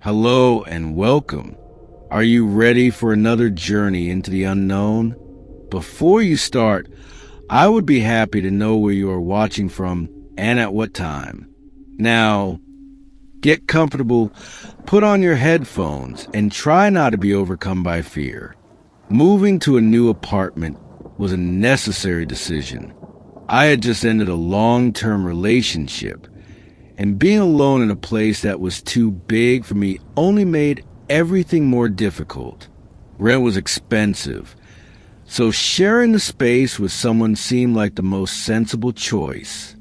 Hello and welcome. Are you ready for another journey into the unknown? Before you start, I would be happy to know where you are watching from and at what time. Now, get comfortable, put on your headphones, and try not to be overcome by fear. Moving to a new apartment was a necessary decision. I had just ended a long-term relationship, and being alone in a place that was too big for me only made everything more difficult. Rent was expensive, so sharing the space with someone seemed like the most sensible choice.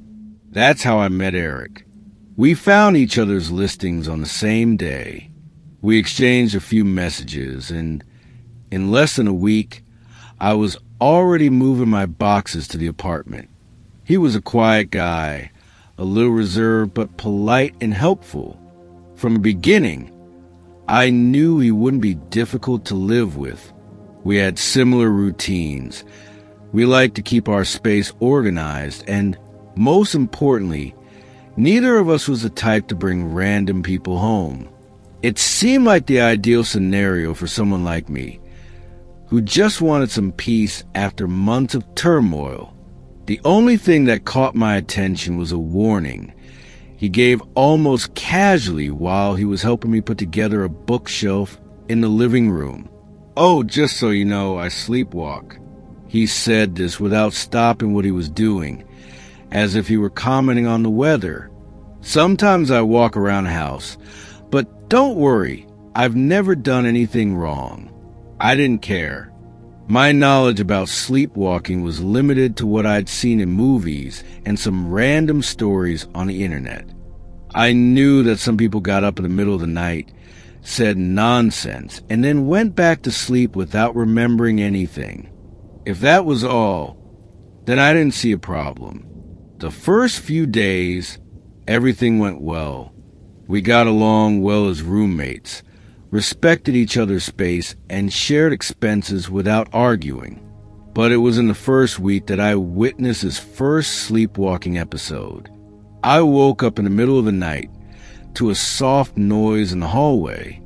That's how I met Eric. We found each other's listings on the same day. We exchanged a few messages, and in less than a week, I was already moving my boxes to the apartment. He was a quiet guy, a little reserved but polite and helpful. From the beginning, I knew he wouldn't be difficult to live with. We had similar routines. We liked to keep our space organized, and most importantly, neither of us was the type to bring random people home. It seemed like the ideal scenario for someone like me, who just wanted some peace after months of turmoil. The only thing that caught my attention was a warning he gave almost casually while he was helping me put together a bookshelf in the living room. "Oh, just so you know, I sleepwalk." He said this without stopping what he was doing, as if he were commenting on the weather. "Sometimes I walk around the house, but don't worry, I've never done anything wrong." I didn't care. My knowledge about sleepwalking was limited to what I'd seen in movies and some random stories on the internet. I knew that some people got up in the middle of the night, said nonsense, and then went back to sleep without remembering anything. If that was all, then I didn't see a problem. The first few days, everything went well. We got along well as roommates, respected each other's space, and shared expenses without arguing. But it was in the first week that I witnessed his first sleepwalking episode. I woke up in the middle of the night to a soft noise in the hallway.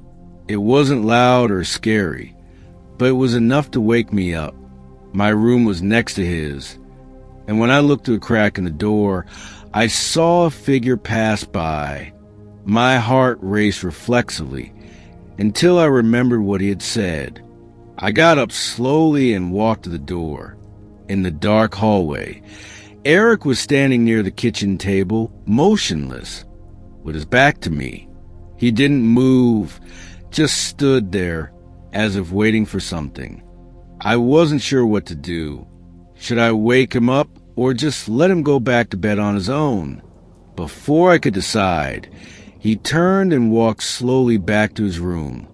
It wasn't loud or scary, but it was enough to wake me up. My room was next to his, and when I looked through a crack in the door, I saw a figure pass by. My heart raced reflexively, until I remembered what he had said. I got up slowly and walked to the door. In the dark hallway, Eric was standing near the kitchen table, motionless, with his back to me. He didn't move, just stood there, as if waiting for something. I wasn't sure what to do. Should I wake him up, or just let him go back to bed on his own? Before I could decide, he turned and walked slowly back to his room,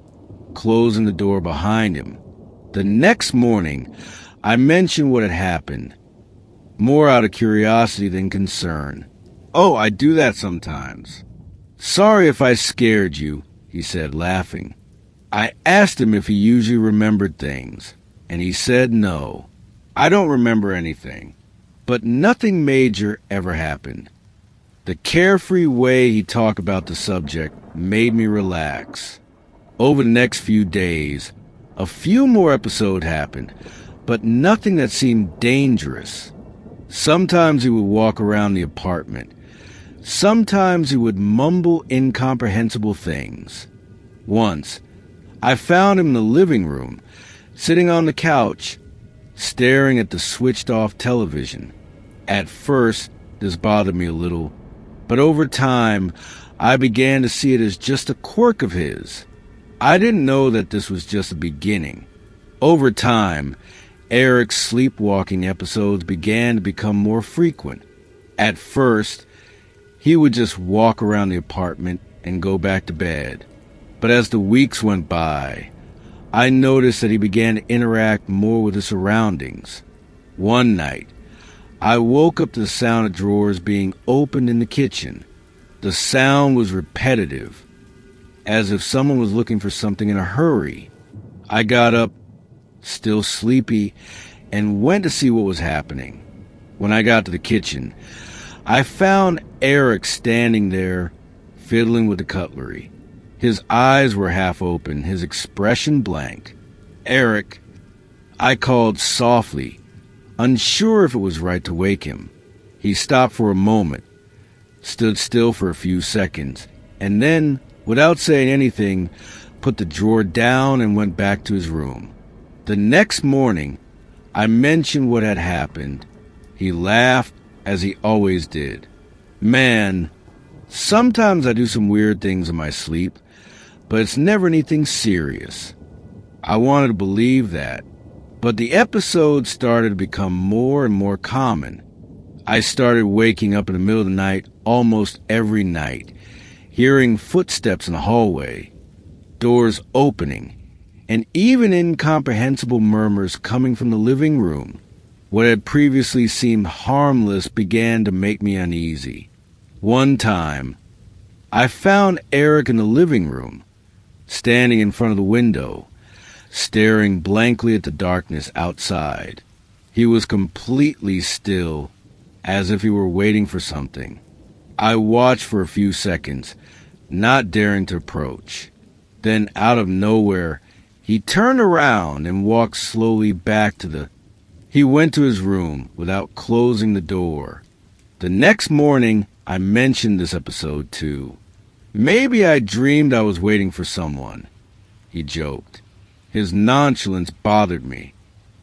closing the door behind him. The next morning, I mentioned what had happened, more out of curiosity than concern. "Oh, I do that sometimes." "Sorry if I scared you," he said, laughing. I asked him if he usually remembered things, and he said no. "I don't remember anything." But nothing major ever happened. The carefree way he talked about the subject made me relax. Over the next few days, a few more episodes happened, but nothing that seemed dangerous. Sometimes he would walk around the apartment. Sometimes he would mumble incomprehensible things. Once, I found him in the living room, sitting on the couch, staring at the switched-off television. At first, this bothered me a little, but over time, I began to see it as just a quirk of his. I didn't know that this was just a beginning. Over time, Eric's sleepwalking episodes began to become more frequent. At first, he would just walk around the apartment and go back to bed. But as the weeks went by, I noticed that he began to interact more with his surroundings. One night, I woke up to the sound of drawers being opened in the kitchen. The sound was repetitive, as if someone was looking for something in a hurry. I got up, still sleepy, and went to see what was happening. When I got to the kitchen, I found Eric standing there, fiddling with the cutlery. His eyes were half open, his expression blank. "Eric," I called softly, unsure if it was right to wake him. He stopped for a moment, stood still for a few seconds, and then, without saying anything, put the drawer down and went back to his room. The next morning, I mentioned what had happened. He laughed, as he always did. "Man, sometimes I do some weird things in my sleep, but it's never anything serious." I wanted to believe that, but the episodes started to become more and more common. I started waking up in the middle of the night almost every night, hearing footsteps in the hallway, doors opening, and even incomprehensible murmurs coming from the living room. What had previously seemed harmless began to make me uneasy. One time, I found Eric in the living room, standing in front of the window, staring blankly at the darkness outside. He was completely still, as if he were waiting for something. I watched for a few seconds, not daring to approach. Then, out of nowhere, he turned around and walked slowly back to the... He went to his room without closing the door. The next morning, I mentioned this episode too. "Maybe I dreamed I was waiting for someone," he joked. His nonchalance bothered me.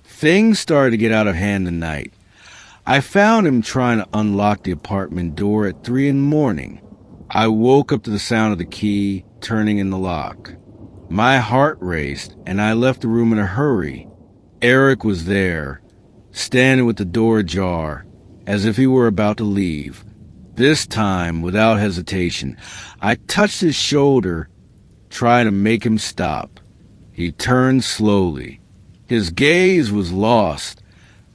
Things started to get out of hand the night. I found him trying to unlock the apartment door at 3 in the morning. I woke up to the sound of the key turning in the lock. My heart raced, and I left the room in a hurry. Eric was there, standing with the door ajar, as if he were about to leave. This time, without hesitation, I touched his shoulder, trying to make him stop. He turned slowly. His gaze was lost,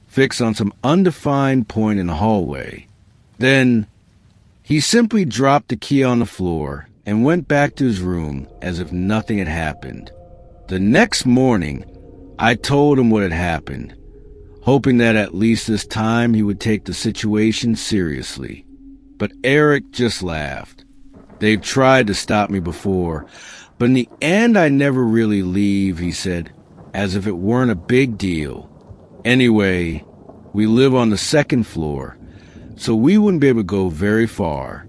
fixed on some undefined point in the hallway. Then, he simply dropped the key on the floor and went back to his room as if nothing had happened. The next morning, I told him what had happened, hoping that at least this time he would take the situation seriously. But Eric just laughed. "They've tried to stop me before, but in the end I never really leave," he said, as if it weren't a big deal. "Anyway, we live on the 2nd floor, so we wouldn't be able to go very far."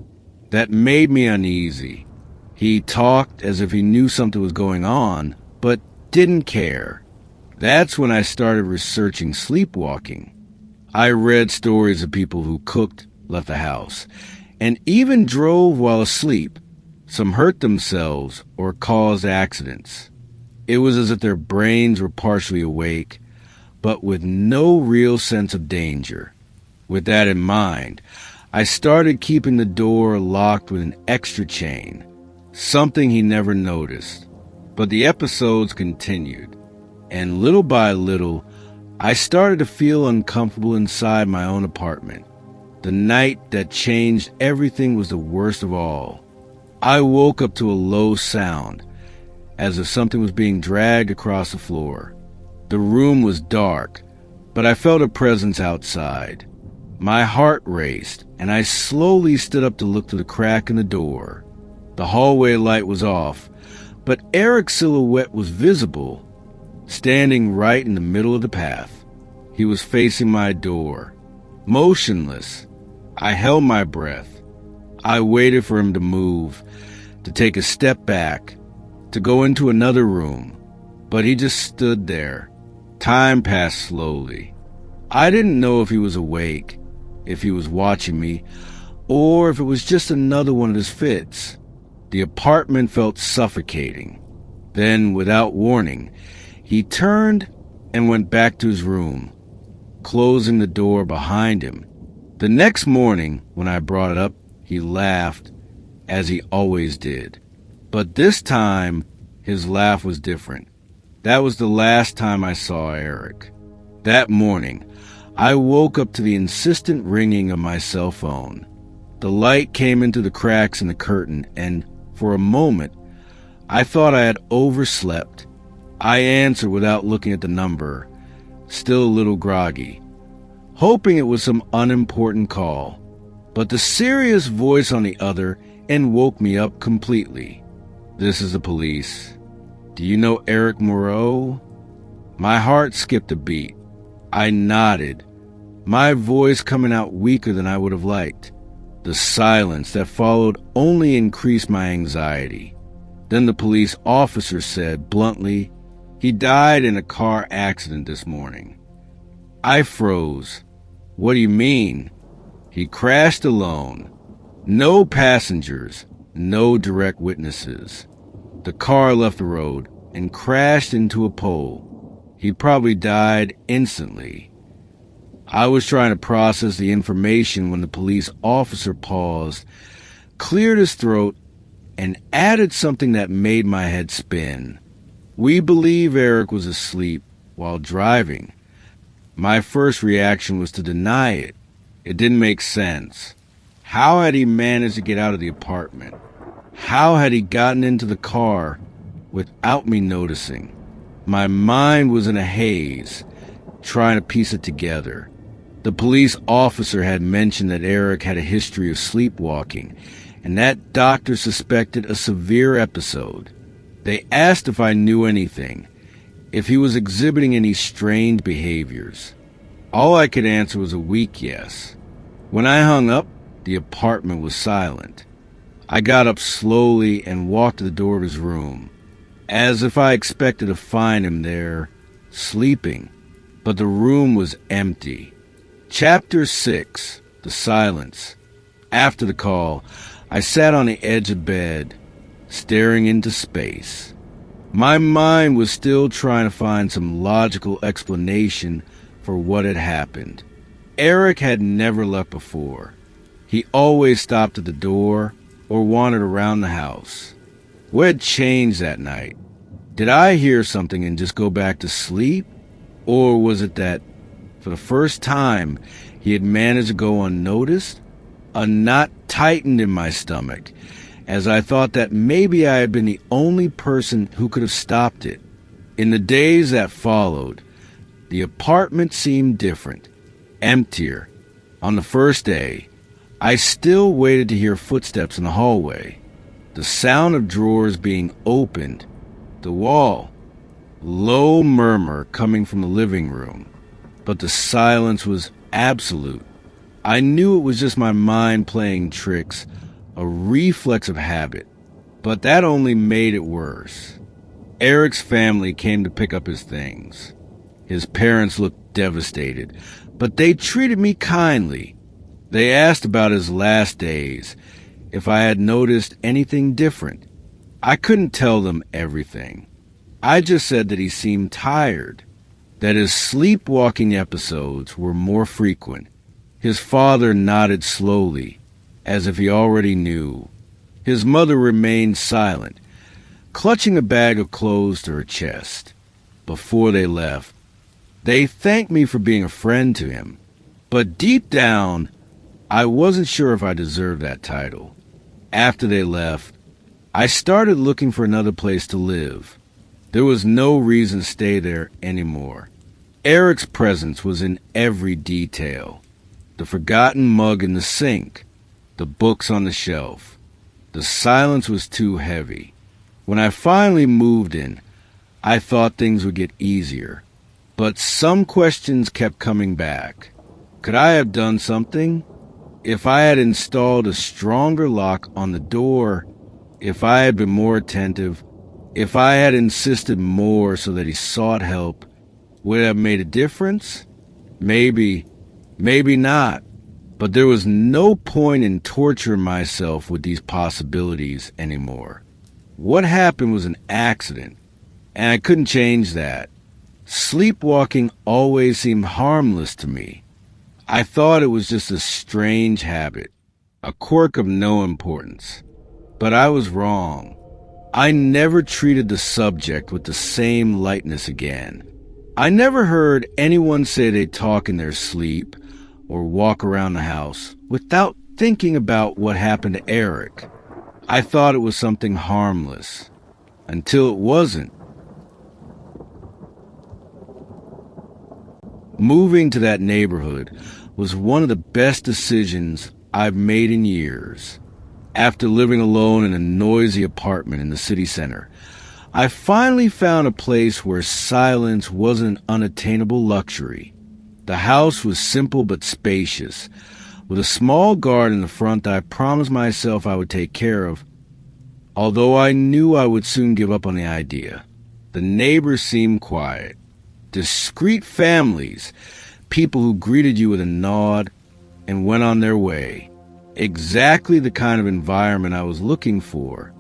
That made me uneasy. He talked as if he knew something was going on, but didn't care. That's when I started researching sleepwalking. I read stories of people who cooked, left the house, and even drove while asleep. Some hurt themselves or caused accidents. It was as if their brains were partially awake, but with no real sense of danger. With that in mind, I started keeping the door locked with an extra chain, something he never noticed. But the episodes continued, and little by little, I started to feel uncomfortable inside my own apartment. The night that changed everything was the worst of all. I woke up to a low sound, as if something was being dragged across the floor. The room was dark, but I felt a presence outside. My heart raced, and I slowly stood up to look through the crack in the door. The hallway light was off, but Eric's silhouette was visible, standing right in the middle of the path. He was facing my door, motionless. I held my breath. I waited for him to move, to take a step back, to go into another room, but he just stood there. Time passed slowly. I didn't know if he was awake, if he was watching me, or if it was just another one of his fits. The apartment felt suffocating. Then, without warning, he turned and went back to his room, closing the door behind him. The next morning, when I brought it up, he laughed, as he always did. But this time, his laugh was different. That was the last time I saw Eric. That morning, I woke up to the insistent ringing of my cell phone. The light came into the cracks in the curtain, and for a moment, I thought I had overslept. I answered without looking at the number, still a little groggy, hoping it was some unimportant call. But the serious voice on the other end woke me up completely. This is the police. Do you know Eric Moreau? My heart skipped a beat. I nodded, my voice coming out weaker than I would have liked. The silence that followed only increased my anxiety. Then the police officer said bluntly, "He died in a car accident this morning." I froze. "What do you mean?" "He crashed alone. No passengers, no direct witnesses. The car left the road and crashed into a pole. He probably died instantly." I was trying to process the information when the police officer paused, cleared his throat, and added something that made my head spin. "We believe Eric was asleep while driving." My first reaction was to deny it. It didn't make sense. How had he managed to get out of the apartment? How had he gotten into the car without me noticing? My mind was in a haze, trying to piece it together. The police officer had mentioned that Eric had a history of sleepwalking, and that doctor suspected a severe episode. They asked if I knew anything, if he was exhibiting any strange behaviors. All I could answer was a weak yes. When I hung up, the apartment was silent. I got up slowly and walked to the door of his room, as if I expected to find him there, sleeping. But the room was empty. Chapter 6, The Silence. After the call, I sat on the edge of bed, staring into space. My mind was still trying to find some logical explanation for what had happened. Eric had never left before. He always stopped at the door or wandered around the house. What had changed that night? Did I hear something and just go back to sleep? Or was it that, for the first time, he had managed to go unnoticed? A knot tightened in my stomach, as I thought that maybe I had been the only person who could have stopped it. In the days that followed, the apartment seemed different, emptier. On the first day, I still waited to hear footsteps in the hallway, the sound of drawers being opened, the wall, low murmur coming from the living room. But the silence was absolute. I knew it was just my mind playing tricks, a reflex of habit, but that only made it worse. Eric's family came to pick up his things. His parents looked devastated, but they treated me kindly. They asked about his last days, if I had noticed anything different. I couldn't tell them everything. I just said that he seemed tired, that his sleepwalking episodes were more frequent. His father nodded slowly, as if he already knew. His mother remained silent, clutching a bag of clothes to her chest. Before they left, they thanked me for being a friend to him, but deep down, I wasn't sure if I deserved that title. After they left, I started looking for another place to live. There was no reason to stay there anymore. Eric's presence was in every detail. The forgotten mug in the sink, the books on the shelf. The silence was too heavy. When I finally moved in, I thought things would get easier. But some questions kept coming back. Could I have done something? If I had installed a stronger lock on the door, if I had been more attentive, if I had insisted more so that he sought help, would it have made a difference? Maybe, maybe not. But there was no point in torturing myself with these possibilities anymore. What happened was an accident, and I couldn't change that. Sleepwalking always seemed harmless to me. I thought it was just a strange habit, a quirk of no importance. But I was wrong. I never treated the subject with the same lightness again. I never heard anyone say they talk in their sleep or walk around the house without thinking about what happened to Eric. I thought it was something harmless, until it wasn't. Moving to that neighborhood was one of the best decisions I've made in years. After living alone in a noisy apartment in the city center, I finally found a place where silence wasn't an unattainable luxury. The house was simple but spacious, with a small garden in the front that I promised myself I would take care of, although I knew I would soon give up on the idea. The neighbors seemed quiet. Discreet families, people who greeted you with a nod and went on their way. Exactly the kind of environment I was looking for.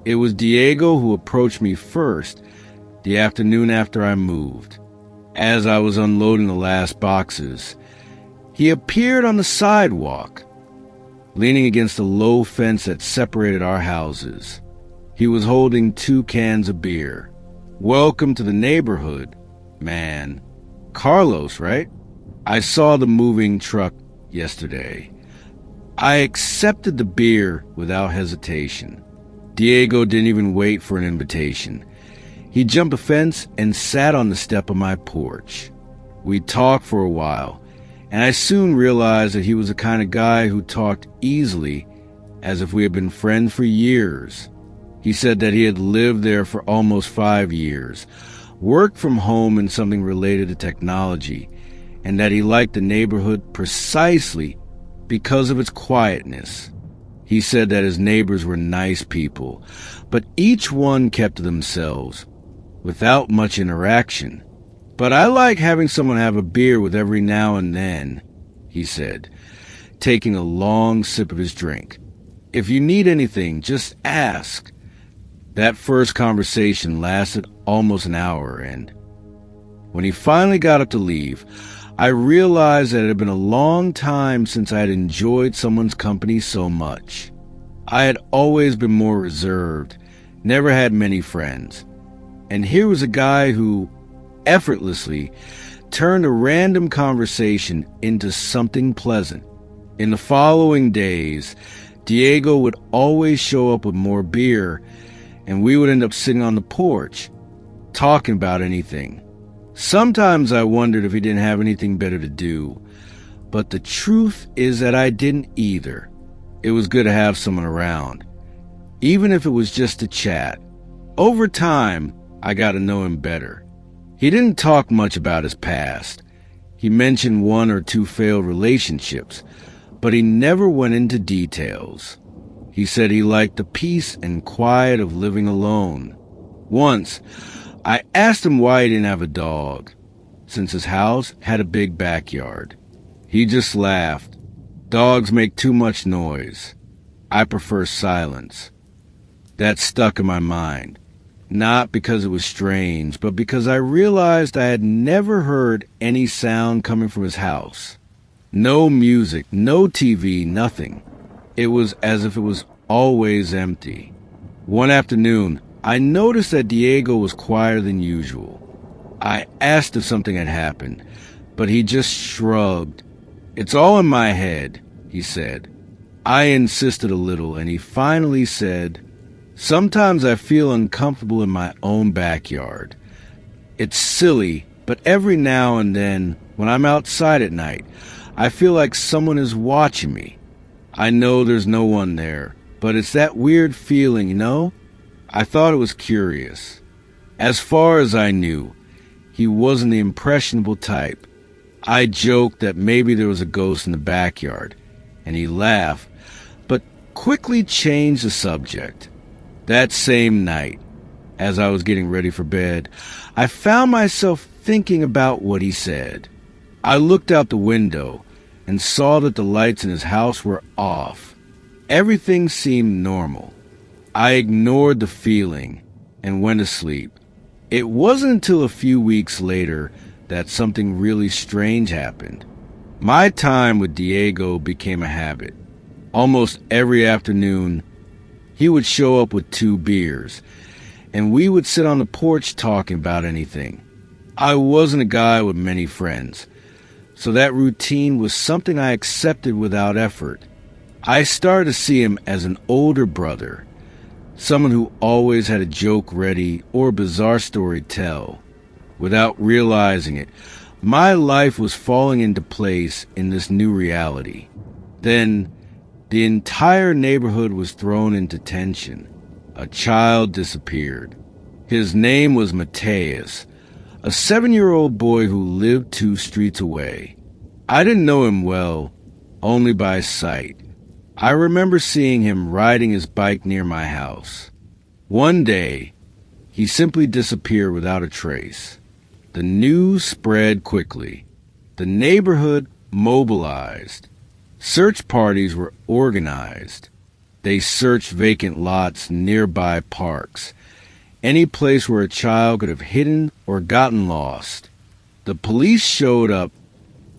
It was Diego who approached me first, the afternoon after I moved. As I was unloading the last boxes, he appeared on the sidewalk, leaning against the low fence that separated our houses. He was holding 2 cans of beer. "Welcome to the neighborhood, man. Carlos, right? I saw the moving truck yesterday." I accepted the beer without hesitation. Diego didn't even wait for an invitation. He jumped a fence and sat on the step of my porch. We talked for a while, and I soon realized that he was the kind of guy who talked easily, as if we had been friends for years. He said that he had lived there for almost 5 years, worked from home in something related to technology, and that he liked the neighborhood precisely because of its quietness. He said that his neighbors were nice people, but each one kept to themselves, without much interaction. "But I like having someone have a beer with every now and then," he said, taking a long sip of his drink. "If you need anything, just ask." That first conversation lasted almost an hour, and when he finally got up to leave, I realized that it had been a long time since I had enjoyed someone's company so much. I had always been more reserved, never had many friends. And here was a guy who effortlessly turned a random conversation into something pleasant. In the following days, Diego would always show up with more beer, and we would end up sitting on the porch, talking about anything. Sometimes I wondered if he didn't have anything better to do, but the truth is that I didn't either. It was good to have someone around, even if it was just to chat. Over time, I got to know him better. He didn't talk much about his past. He mentioned 1 or 2 failed relationships, but he never went into details. He said he liked the peace and quiet of living alone. Once, I asked him why he didn't have a dog, since his house had a big backyard. He just laughed. "Dogs make too much noise. I prefer silence." That stuck in my mind, not because it was strange, but because I realized I had never heard any sound coming from his house. No music, no TV, nothing. It was as if it was always empty. One afternoon, I noticed that Diego was quieter than usual. I asked if something had happened, but he just shrugged. "It's all in my head," he said. I insisted a little, and he finally said, "Sometimes I feel uncomfortable in my own backyard. It's silly, but every now and then, when I'm outside at night, I feel like someone is watching me. I know there's no one there, but it's that weird feeling, you know?" I thought it was curious. As far as I knew, he wasn't the impressionable type. I joked that maybe there was a ghost in the backyard, and he laughed, but quickly changed the subject. That same night, as I was getting ready for bed, I found myself thinking about what he said. I looked out the window and saw that the lights in his house were off. Everything seemed normal. I ignored the feeling and went to sleep. It wasn't until a few weeks later that something really strange happened. My time with Diego became a habit. Almost every afternoon, he would show up with 2 beers, and we would sit on the porch talking about anything. I wasn't a guy with many friends, so that routine was something I accepted without effort. I started to see him as an older brother, someone who always had a joke ready or a bizarre story to tell. Without realizing it, my life was falling into place in this new reality. Then, The entire neighborhood was thrown into tension. A child disappeared. His name was Mateus, a 7-year-old boy who lived 2 streets away. I didn't know him well, only by sight. I remember seeing him riding his bike near my house. One day, he simply disappeared without a trace. The news spread quickly. The neighborhood mobilized. Search parties were organized. They searched vacant lots, nearby parks, any place where a child could have hidden or gotten lost. The police showed up,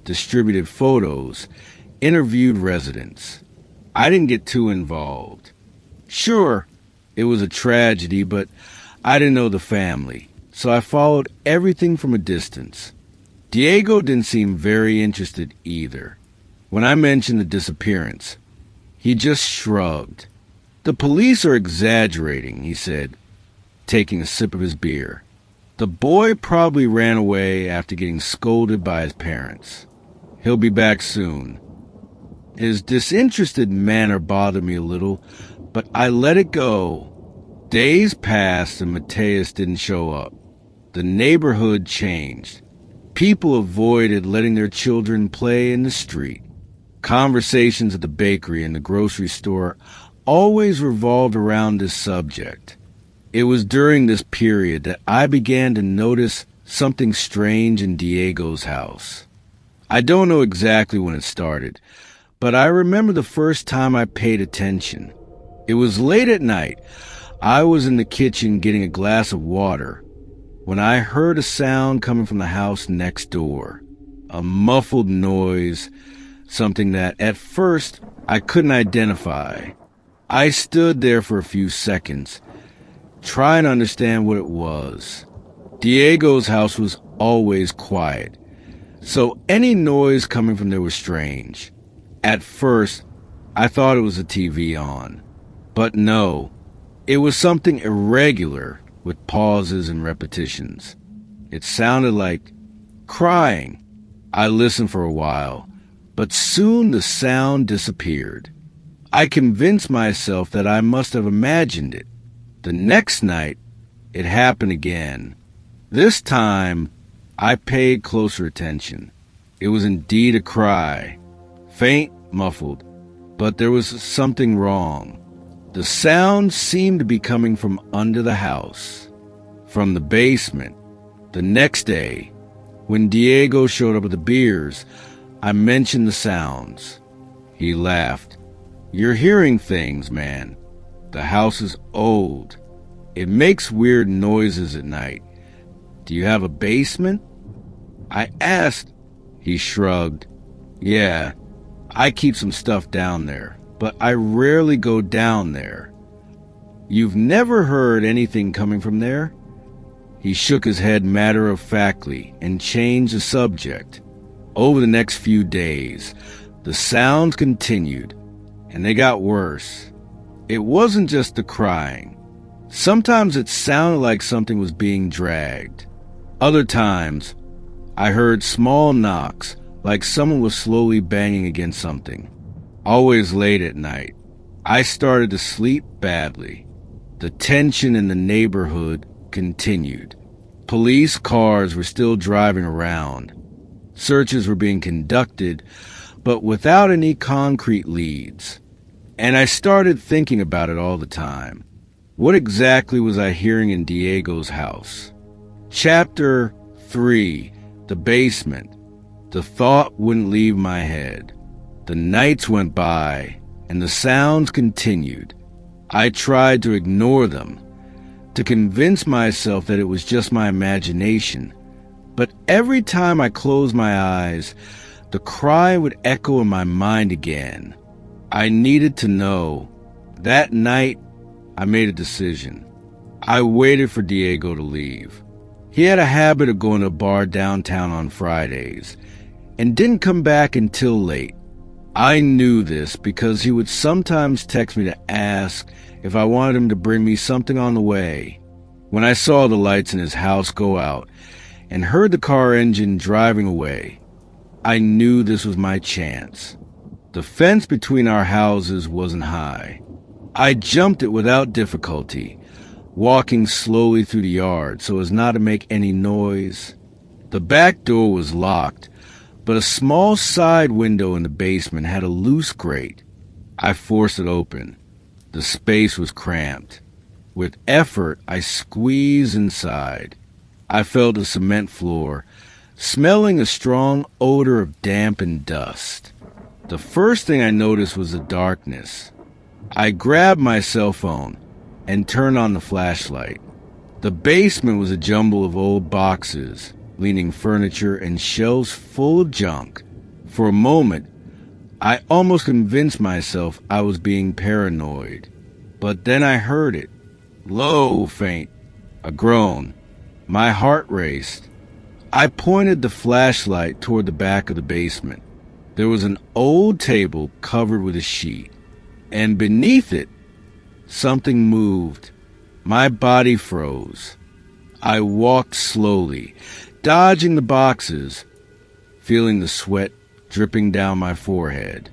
distributed photos, interviewed residents. I didn't get too involved. Sure, it was a tragedy, but I didn't know the family, so I followed everything from a distance. Diego didn't seem very interested either. When I mentioned the disappearance, he just shrugged. "The police are exaggerating," he said, taking a sip of his beer. "The boy probably ran away after getting scolded by his parents. He'll be back soon." His disinterested manner bothered me a little, but I let it go. Days passed and Mateus didn't show up. The neighborhood changed. People avoided letting their children play in the street. Conversations at the bakery and the grocery store always revolved around this subject. It was during this period that I began to notice something strange in Diego's house. I don't know exactly when it started, but I remember the first time I paid attention. It was late at night. I was in the kitchen getting a glass of water when I heard a sound coming from the house next door. A muffled noise, something that at first I couldn't identify. I stood there for a few seconds, trying to understand what it was. Diego's house was always quiet, so any noise coming from there was strange. At first, I thought it was a TV on, but no, it was something irregular with pauses and repetitions. It sounded like crying. I listened for a while, but soon the sound disappeared. I convinced myself that I must have imagined it. The next night, it happened again. This time, I paid closer attention. It was indeed a cry, faint, muffled, but there was something wrong. The sound seemed to be coming from under the house, from the basement. The next day, when Diego showed up with the beers, I mentioned the sounds. He laughed. "You're hearing things, man. The house is old. It makes weird noises at night. Do you have a basement?" I asked. He shrugged. "Yeah, I keep some stuff down there, but I rarely go down there." "You've never heard anything coming from there?" He shook his head matter-of-factly and changed the subject. Over the next few days, the sounds continued, and they got worse. It wasn't just the crying. Sometimes it sounded like something was being dragged. Other times, I heard small knocks, like someone was slowly banging against something. Always late at night. I started to sleep badly. The tension in the neighborhood continued. Police cars were still driving around. Searches were being conducted, but without any concrete leads. And I started thinking about it all the time. What exactly was I hearing in Diego's house? Chapter 3, The Basement. The thought wouldn't leave my head. The nights went by, and the sounds continued. I tried to ignore them, to convince myself that it was just my imagination. But every time I closed my eyes, the cry would echo in my mind again. I needed to know. That night, I made a decision. I waited for Diego to leave. He had a habit of going to a bar downtown on Fridays, and didn't come back until late. I knew this because he would sometimes text me to ask if I wanted him to bring me something on the way. When I saw the lights in his house go out and heard the car engine driving away, I knew this was my chance. The fence between our houses wasn't high. I jumped it without difficulty, walking slowly through the yard so as not to make any noise. The back door was locked, but a small side window in the basement had a loose grate. I forced it open. The space was cramped. With effort, I squeezed inside. I felt the cement floor, smelling a strong odor of damp and dust. The first thing I noticed was the darkness. I grabbed my cell phone and turned on the flashlight. The basement was a jumble of old boxes, leaning furniture, and shelves full of junk. For a moment, I almost convinced myself I was being paranoid. But then I heard it. Low, faint. A groan. My heart raced. I pointed the flashlight toward the back of the basement. There was an old table covered with a sheet, and beneath it, something moved. My body froze. I walked slowly, dodging the boxes, feeling the sweat dripping down my forehead.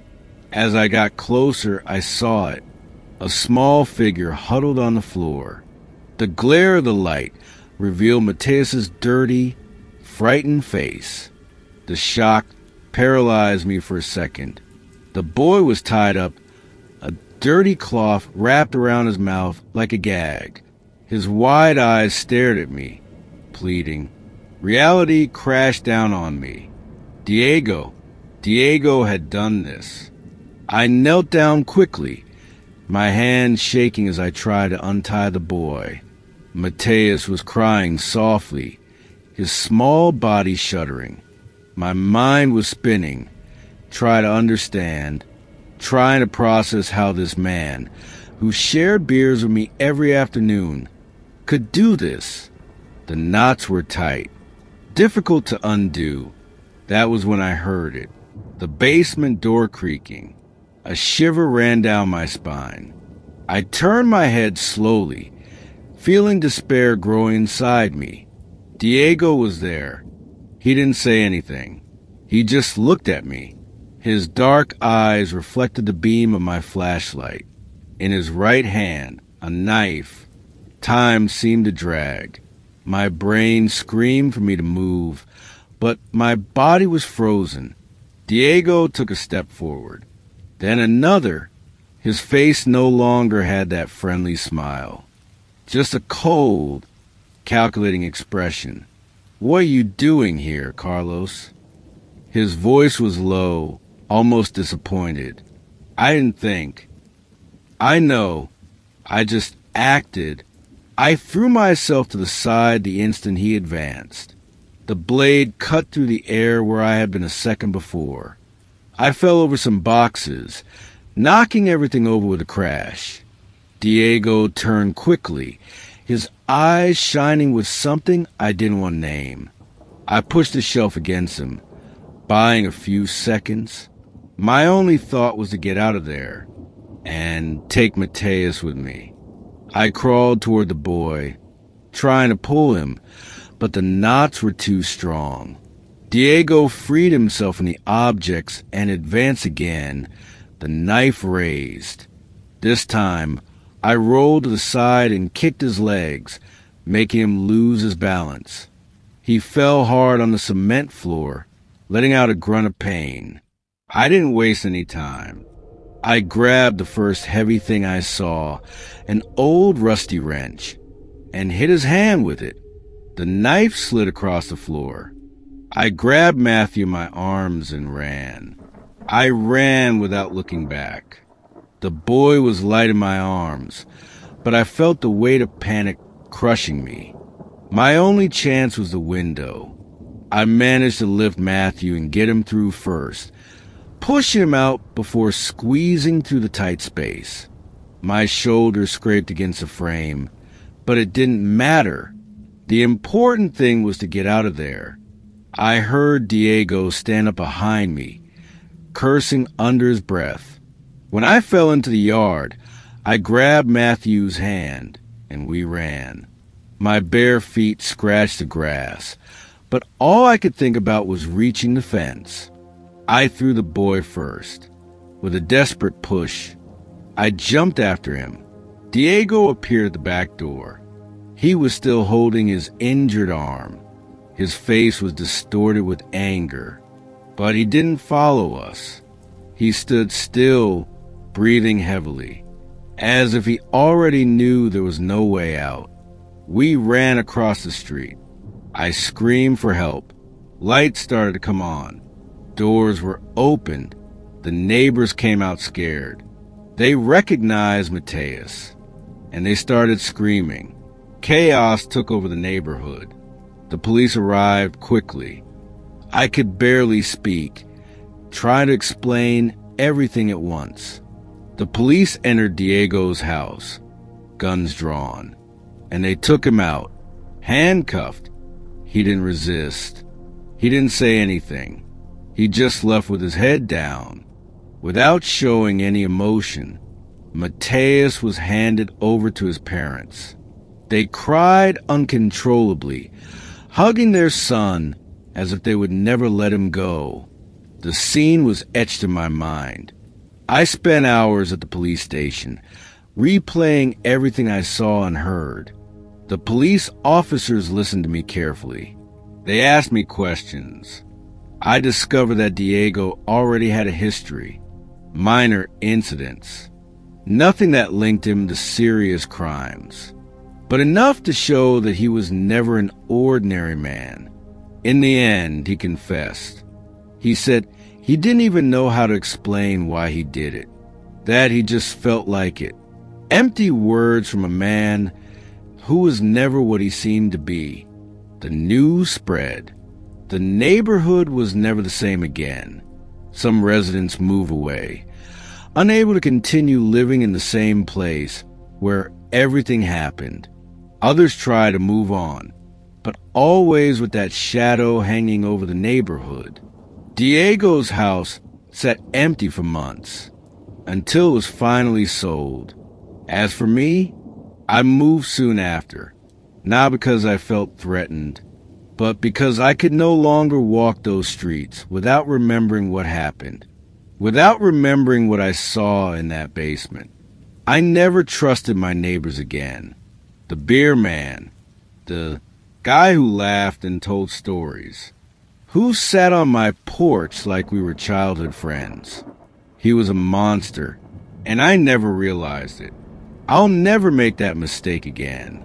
As I got closer, I saw it, a small figure huddled on the floor. The glare of the light revealed Mateus's dirty, frightened face. The shock paralyzed me for a second. The boy was tied up, a dirty cloth wrapped around his mouth like a gag. His wide eyes stared at me, pleading. Reality crashed down on me. Diego had done this. I knelt down quickly, my hand shaking as I tried to untie the boy. Mateus was crying softly, his small body shuddering. My mind was spinning, trying to understand, trying to process how this man, who shared beers with me every afternoon, could do this. The knots were tight, difficult to undo. That was when I heard it, the basement door creaking. A shiver ran down my spine. I turned my head slowly, feeling despair growing inside me. Diego was there. He didn't say anything. He just looked at me. His dark eyes reflected the beam of my flashlight. In his right hand, a knife. Time seemed to drag. My brain screamed for me to move, but my body was frozen. Diego took a step forward. Then another. His face no longer had that friendly smile. Just a cold, calculating expression. What are you doing here, Carlos? His voice was low, almost disappointed. I didn't think. I know. I just acted. I threw myself to the side the instant he advanced. The blade cut through the air where I had been a second before. I fell over some boxes, knocking everything over with a crash. Diego turned quickly, his eyes shining with something I didn't want to name. I pushed the shelf against him, buying a few seconds. My only thought was to get out of there and take Mateus with me. I crawled toward the boy, trying to pull him, but the knots were too strong. Diego freed himself from the objects and advanced again, the knife raised. This time, I rolled to the side and kicked his legs, making him lose his balance. He fell hard on the cement floor, letting out a grunt of pain. I didn't waste any time. I grabbed the first heavy thing I saw, an old rusty wrench, and hit his hand with it. The knife slid across the floor. I grabbed Matthew in my arms and ran. I ran without looking back. The boy was light in my arms, but I felt the weight of panic crushing me. My only chance was the window. I managed to lift Matthew and get him through first, pushing him out before squeezing through the tight space. My shoulder scraped against the frame, but it didn't matter. The important thing was to get out of there. I heard Diego stand up behind me, cursing under his breath. When I fell into the yard, I grabbed Matthew's hand, and we ran. My bare feet scratched the grass, but all I could think about was reaching the fence. I threw the boy first. With a desperate push, I jumped after him. Diego appeared at the back door. He was still holding his injured arm. His face was distorted with anger, but he didn't follow us. He stood still, breathing heavily, as if he already knew there was no way out. We ran across the street. I screamed for help. Lights started to come on. Doors were opened. The neighbors came out scared. They recognized Mateus, and they started screaming. Chaos took over the neighborhood. The police arrived quickly. I could barely speak, trying to explain everything at once. The police entered Diego's house, guns drawn, and they took him out, handcuffed. He didn't resist. He didn't say anything. He just left with his head down. Without showing any emotion, Mateus was handed over to his parents. They cried uncontrollably, hugging their son as if they would never let him go. The scene was etched in my mind. I spent hours at the police station, replaying everything I saw and heard. The police officers listened to me carefully. They asked me questions. I discovered that Diego already had a history. Minor incidents. Nothing that linked him to serious crimes, but enough to show that he was never an ordinary man. In the end, he confessed. He said he didn't even know how to explain why he did it, that he just felt like it. Empty words from a man who was never what he seemed to be. The news spread. The neighborhood was never the same again. Some residents moved away, unable to continue living in the same place where everything happened. Others tried to move on, but always with that shadow hanging over the neighborhood. Diego's house sat empty for months, until it was finally sold. As for me, I moved soon after, not because I felt threatened, but because I could no longer walk those streets without remembering what happened, without remembering what I saw in that basement. I never trusted my neighbors again. The beer man, the guy who laughed and told stories, who sat on my porch like we were childhood friends. He was a monster, and I never realized it. I'll never make that mistake again.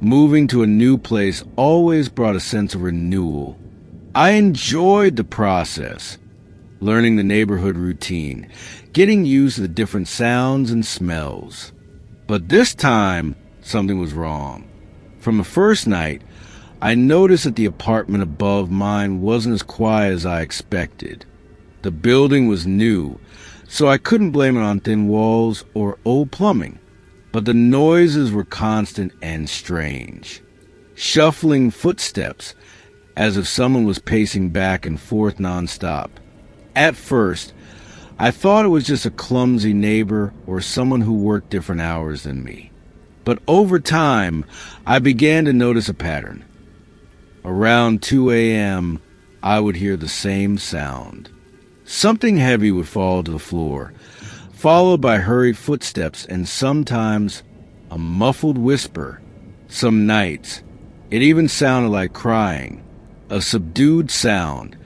Moving to a new place always brought a sense of renewal. I enjoyed the process, learning the neighborhood routine, getting used to the different sounds and smells. But this time, something was wrong. From the first night, I noticed that the apartment above mine wasn't as quiet as I expected. The building was new, so I couldn't blame it on thin walls or old plumbing. But the noises were constant and strange. Shuffling footsteps, as if someone was pacing back and forth nonstop. At first, I thought it was just a clumsy neighbor or someone who worked different hours than me. But over time, I began to notice a pattern. Around 2 a.m., I would hear the same sound. Something heavy would fall to the floor, followed by hurried footsteps and sometimes a muffled whisper. Some nights, it even sounded like crying, a subdued sound,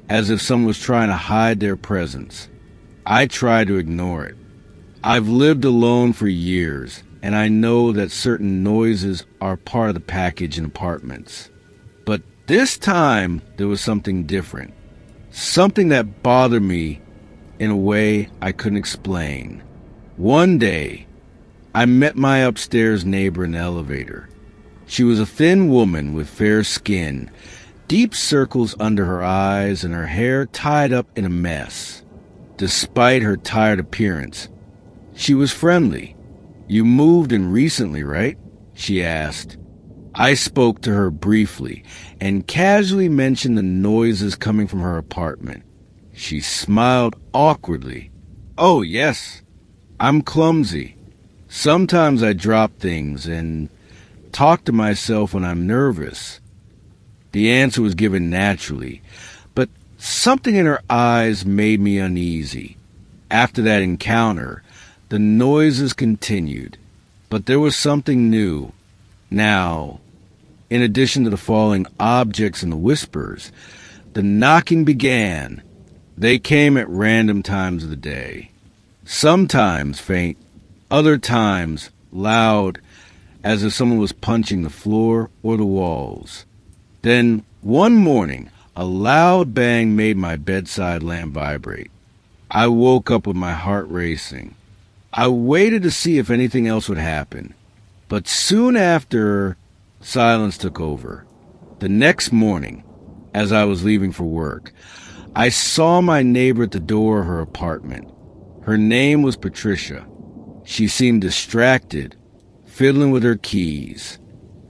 as if someone was trying to hide their presence. I tried to ignore it. I've lived alone for years, and I know that certain noises are part of the package in apartments. But this time, there was something different. Something that bothered me in a way I couldn't explain. One day, I met my upstairs neighbor in the elevator. She was a thin woman with fair skin, deep circles under her eyes, and her hair tied up in a mess. Despite her tired appearance, she was friendly. "You moved in recently, right?" she asked. I spoke to her briefly and casually mentioned the noises coming from her apartment. She smiled awkwardly. "Oh, yes. I'm clumsy. Sometimes I drop things and talk to myself when I'm nervous." The answer was given naturally, but Something in her eyes made me uneasy. After that encounter, the noises continued, but there was something new. Now, in addition to the falling objects and the whispers, the knocking began. They came at random times of the day. Sometimes faint, other times loud, as if someone was punching the floor or the walls. Then, one morning, a loud bang made my bedside lamp vibrate. I woke up with my heart racing. I waited to see if anything else would happen, but soon after, silence took over. The next morning, as I was leaving for work, I saw my neighbor at the door of her apartment. Her name was Patricia. She seemed distracted, fiddling with her keys.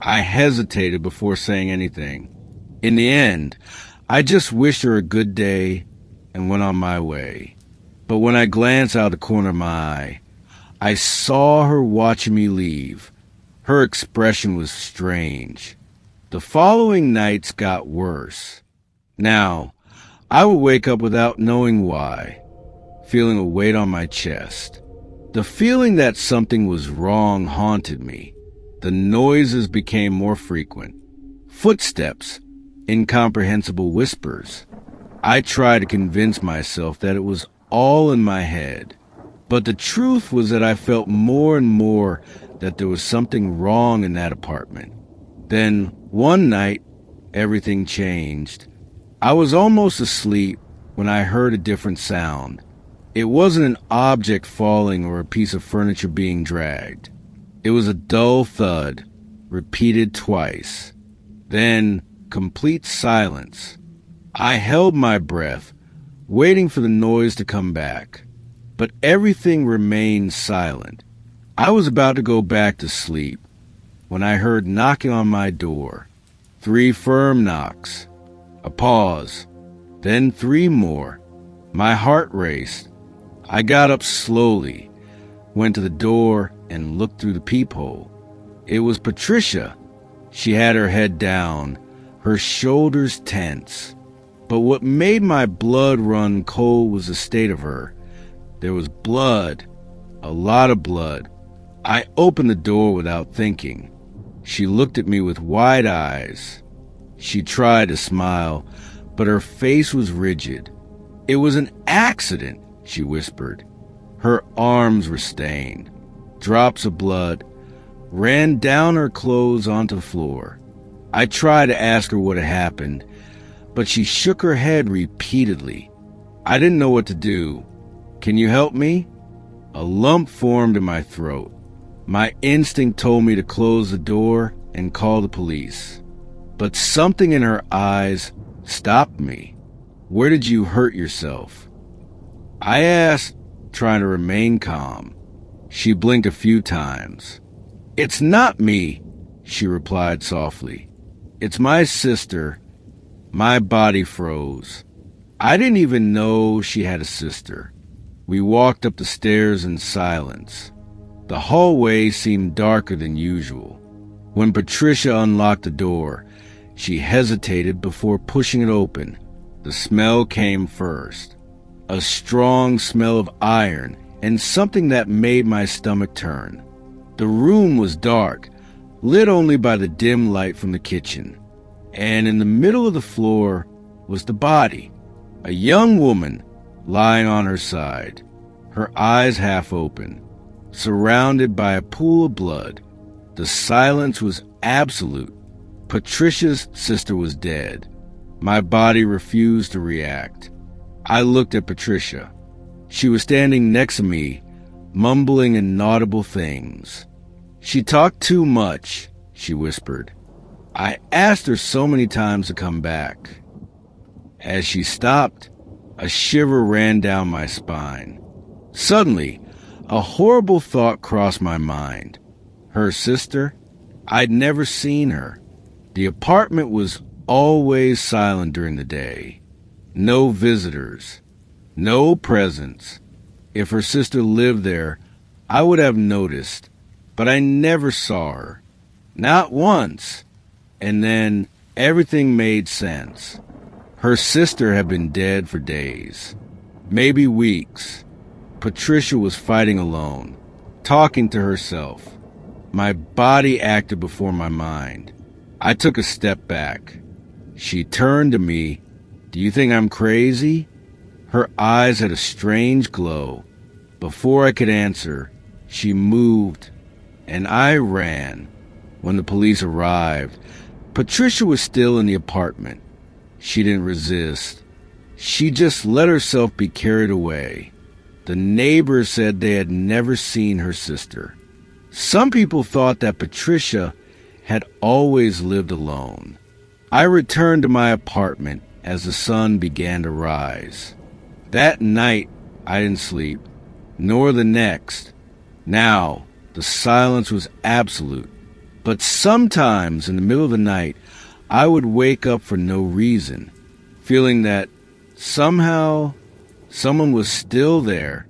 I hesitated before saying anything. In the end, I just wished her a good day and went on my way. But when I glanced out the corner of my eye, I saw her watching me leave. Her expression was strange. The following nights got worse. Now, I would wake up without knowing why, feeling a weight on my chest. The feeling that something was wrong haunted me. The noises became more frequent. Footsteps, incomprehensible whispers. I tried to convince myself that it was all in my head. But the truth was that I felt more and more that there was something wrong in that apartment. Then, one night, everything changed. I was almost asleep when I heard a different sound. It wasn't an object falling or a piece of furniture being dragged. It was a dull thud, repeated twice. Then, complete silence. I held my breath, waiting for the noise to come back. But everything remained silent. I was about to go back to sleep when I heard knocking on my door. 3 firm knocks. A pause. Then 3 more. My heart raced. I got up slowly, went to the door, and looked through the peephole. It was Patricia. She had her head down, her shoulders tense. But what made my blood run cold was the state of her. There was blood, a lot of blood. I opened the door without thinking. She looked at me with wide eyes. She tried to smile, but her face was rigid. "It was an accident," she whispered. Her arms were stained. Drops of blood ran down her clothes onto the floor. I tried to ask her what had happened, but she shook her head repeatedly. I didn't know what to do. "Can you help me?" A lump formed in my throat. My instinct told me to close the door and call the police. But something in her eyes stopped me. "Where did you hurt yourself?" I asked, trying to remain calm. She blinked a few times. "It's not me," she replied softly. "It's my sister." My body froze. I didn't even know she had a sister. We walked up the stairs in silence. The hallway seemed darker than usual. When Patricia unlocked the door, she hesitated before pushing it open. The smell came first. A strong smell of iron and something that made my stomach turn. The room was dark, lit only by the dim light from the kitchen. And in the middle of the floor was the body. A young woman lying on her side, her eyes half open, surrounded by a pool of blood. The silence was absolute. Patricia's sister was dead. My body refused to react. I looked at Patricia. She was standing next to me, mumbling inaudible things. "She talked too much," she whispered. I asked her so many times to come back. As she stopped, a shiver ran down my spine. Suddenly, a horrible thought crossed my mind. Her sister? I'd never seen her. The apartment was always silent during the day. No visitors. No presents. If her sister lived there, I would have noticed, but I never saw her. Not once. And then everything made sense. Her sister had been dead for days, maybe weeks. Patricia was fighting alone, talking to herself. My body acted before my mind. I took a step back. She turned to me. "Do you think I'm crazy?" Her eyes had a strange glow. Before I could answer, she moved, and I ran. When the police arrived, Patricia was still in the apartment. She didn't resist. She just let herself be carried away. The neighbors said they had never seen her sister. Some people thought that Patricia had always lived alone. I returned to my apartment as the sun began to rise. That night, I didn't sleep, nor the next. Now, the silence was absolute. But sometimes in the middle of the night, I would wake up for no reason, feeling that somehow someone was still there,